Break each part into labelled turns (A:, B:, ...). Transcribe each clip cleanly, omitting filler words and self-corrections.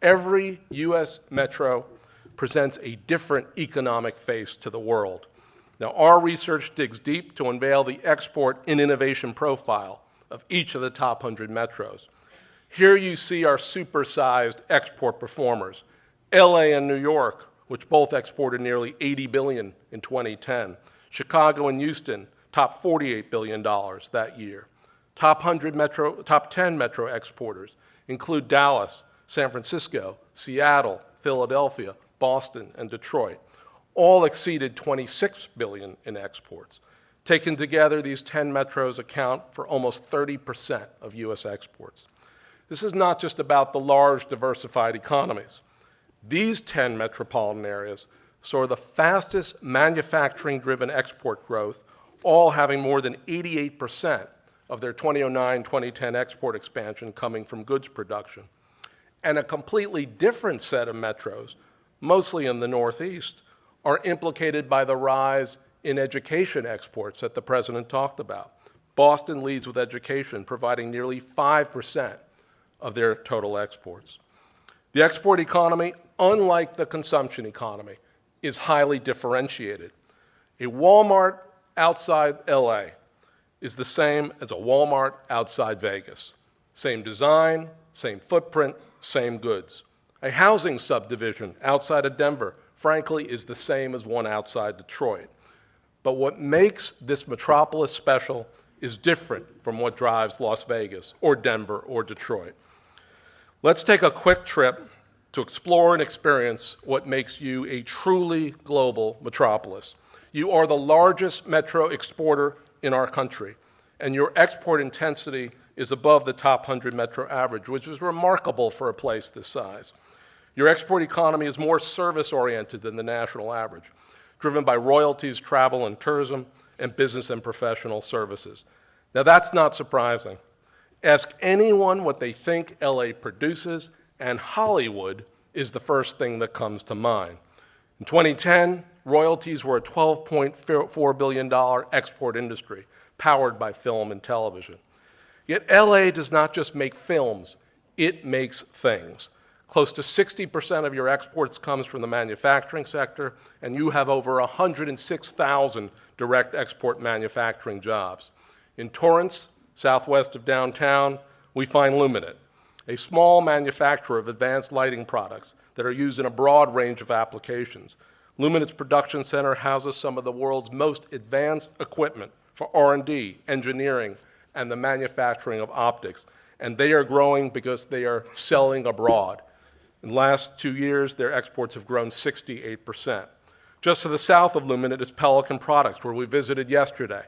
A: Every U.S. metro presents a different economic face to the world. Now, our research digs deep to unveil the export and innovation profile of each of the top 100 metros. Here you see our supersized export performers, LA and New York, which both exported nearly $80 billion in 2010. Chicago and Houston, top $48 billion that year. Top 10 metro exporters include Dallas, San Francisco, Seattle, Philadelphia, Boston, and Detroit. All exceeded $26 billion in exports. Taken together, these 10 metros account for almost 30% of U.S. exports. This is not just about the large, diversified economies. These 10 metropolitan areas saw the fastest manufacturing-driven export growth, all having more than 88% of their 2009-2010 export expansion coming from goods production. And a completely different set of metros, mostly in the Northeast, are implicated by the rise in education exports that the President talked about. Boston leads with education, providing nearly 5% of their total exports. The export economy, unlike the consumption economy, is highly differentiated. A Walmart outside LA is the same as a Walmart outside Vegas. Same design, same footprint, same goods. A housing subdivision outside of Denver, frankly, is the same as one outside Detroit. But what makes this metropolis special is different from what drives Las Vegas or Denver or Detroit. Let's take a quick trip to explore and experience what makes you a truly global metropolis. You are the largest metro exporter in our country, and your export intensity is above the top 100 metro average, which is remarkable for a place this size. Your export economy is more service-oriented than the national average, driven by royalties, travel and tourism, and business and professional services. Now, that's not surprising. Ask anyone what they think LA produces, and Hollywood is the first thing that comes to mind. In 2010, royalties were a $12.4 billion export industry, powered by film and television. Yet LA does not just make films, it makes things. Close to 60% of your exports comes from the manufacturing sector, and you have over 106,000 direct export manufacturing jobs. In Torrance, southwest of downtown, we find Luminate, a small manufacturer of advanced lighting products that are used in a broad range of applications. Luminate's production center houses some of the world's most advanced equipment for R&D, engineering, and the manufacturing of optics. And they are growing because they are selling abroad. In the last 2 years, their exports have grown 68%. Just to the south of Luminate is Pelican Products, where we visited yesterday,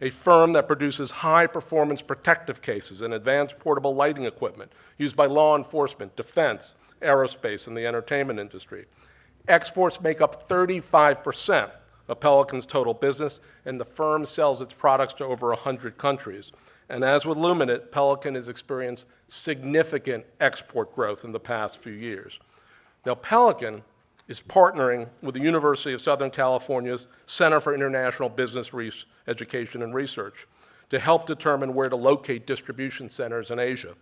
A: a firm that produces high-performance protective cases and advanced portable lighting equipment used by law enforcement, defense, aerospace, and the entertainment industry. Exports make up 35% of Pelican's total business, and the firm sells its products to over 100 countries. And as with Luminate, Pelican has experienced significant export growth in the past few years. Now, Pelican is partnering with the University of Southern California's Center for International Business Education and Research to help determine where to locate distribution centers in Asia.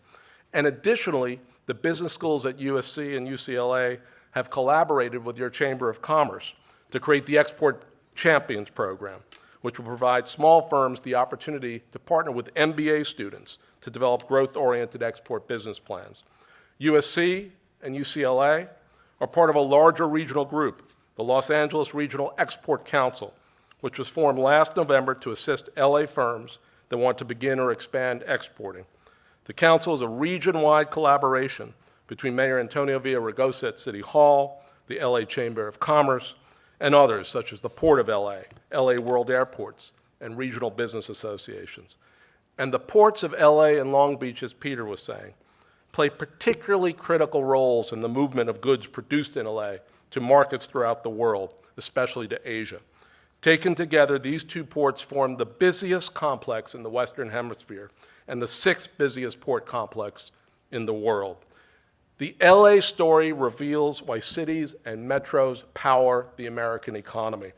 A: And additionally, the business schools at USC and UCLA have collaborated with your Chamber of Commerce to create the Export Champions Program, which will provide small firms the opportunity to partner with MBA students to develop growth-oriented export business plans. USC and UCLA are part of a larger regional group, the Los Angeles Regional Export Council, which was formed last November to assist LA firms that want to begin or expand exporting. The council is a region-wide collaboration between Mayor Antonio Villaraigosa at City Hall, the LA Chamber of Commerce, and others such as the Port of LA, LA World Airports, and regional business associations. And the ports of LA and Long Beach, as Peter was saying, play particularly critical roles in the movement of goods produced in LA to markets throughout the world, especially to Asia. Taken together, these two ports form the busiest complex in the Western Hemisphere and the 6th busiest port complex in the world. The LA story reveals why cities and metros power the American economy.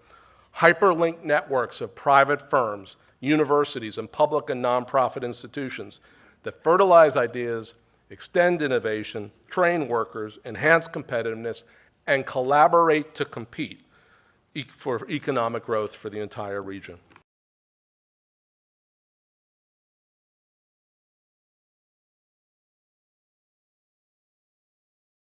A: Hyperlinked networks of private firms, universities, and public and nonprofit institutions that fertilize ideas extend innovation, train workers, enhance competitiveness, and collaborate to compete for economic growth for the entire region.